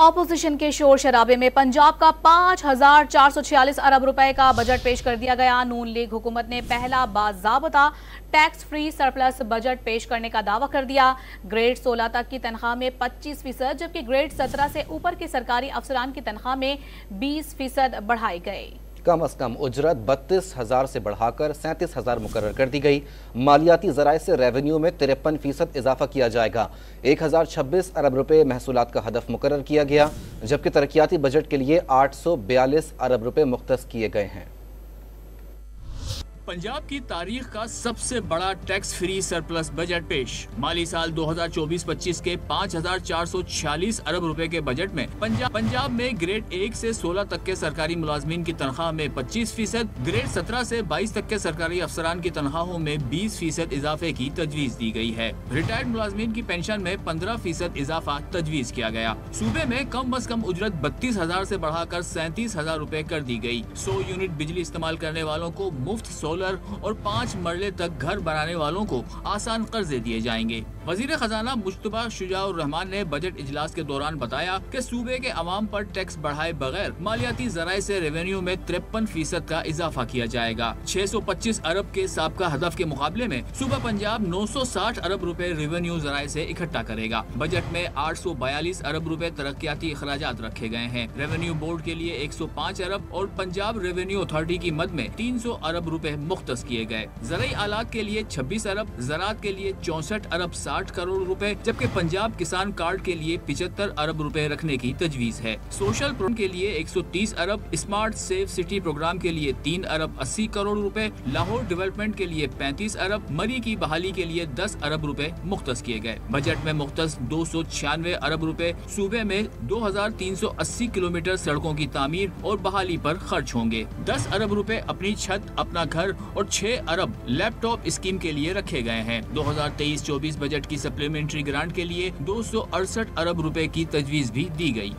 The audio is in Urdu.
اپوزیشن کے شور شرابے میں پنجاب کا 5,446 ارب روپے کا بجٹ پیش کر دیا گیا۔ نون لیگ حکومت نے پہلا باضابطہ ٹیکس فری سرپلس بجٹ پیش کرنے کا دعویٰ کر دیا۔ گریڈ 16 تک کی تنخواہ میں 25%، جبکہ گریڈ 17 سے اوپر کے سرکاری افسران کی تنخواہ میں 20% بڑھائے گئے۔ کم از کم اجرت 32,000 سے بڑھا کر 37,000 مقرر کر دی گئی۔ مالیاتی ذرائع سے ریونیو میں 53% اضافہ کیا جائے گا۔ 1,026 ارب روپے محصولات کا ہدف مقرر کیا گیا، جبکہ ترقیاتی بجٹ کے لیے 842 ارب روپے مختص کیے گئے ہیں۔ پنجاب کی تاریخ کا سب سے بڑا ٹیکس فری سرپلس بجٹ پیش۔ مالی سال 2024-25 کے 5,446 ارب روپے کے بجٹ میں پنجاب میں گریڈ 1 سے 16 تک کے سرکاری ملازمین کی تنخواہ میں 25%، گریڈ 17 سے 22 تک کے سرکاری افسران کی تنخواہوں میں 20% اضافے کی تجویز دی گئی ہے۔ ریٹائرڈ ملازمین کی پینشن میں 15% اضافہ تجویز کیا گیا۔ صوبے میں کم از کم اجرت 32,000 سے بڑھا کر 37,000 روپے کر دی گئی۔ 100 یونٹ بجلی استعمال کرنے والوں کو مفت سولر اور 5 مرلے تک گھر بنانے والوں کو آسان قرضے دیے جائیں گے۔ وزیر خزانہ مجتبی شجاع الرحمان نے بجٹ اجلاس کے دوران بتایا کہ صوبے کے عوام پر ٹیکس بڑھائے بغیر مالیاتی ذرائع سے ریونیو میں 53% کا اضافہ کیا جائے گا۔ 625 ارب کے سابقہ ہدف کے مقابلے میں صوبہ پنجاب 960 ارب روپے ریونیو ذرائع سے اکٹھا کرے گا۔ بجٹ میں 842 ارب روپے ترقیاتی اخراجات رکھے گئے ہیں۔ ریونیو بورڈ کے لیے 105 ارب اور پنجاب ریونیو اتھارٹی کی مد میں 300 ارب روپے مختص کیے گئے۔ زرعی آلات کے لیے 26 ارب، زراعت کے لیے 64 ارب 60 کروڑ روپے، جبکہ پنجاب کسان کارڈ کے لیے 75 ارب روپے رکھنے کی تجویز ہے۔ سوشل پروگرام کے لیے 130 ارب، اسمارٹ سیف سٹی پروگرام کے لیے 3 ارب 80 کروڑ روپے، لاہور ڈیولپمنٹ کے لیے 35 ارب، مری کی بحالی کے لیے 10 ارب روپے مختص کیے گئے۔ بجٹ میں مختص 296 ارب روپے صوبے میں 2380 کلومیٹر سڑکوں کی تعمیر اور بحالی پر خرچ ہوں گے۔ 10 ارب روپے اپنی چھت اپنا گھر اور 6 ارب لیپ ٹاپ اسکیم کے لیے رکھے گئے ہیں۔ 2023-24 بجٹ کی سپلیمنٹری گرانٹ کے لیے 268 ارب روپے کی تجویز بھی دی گئی۔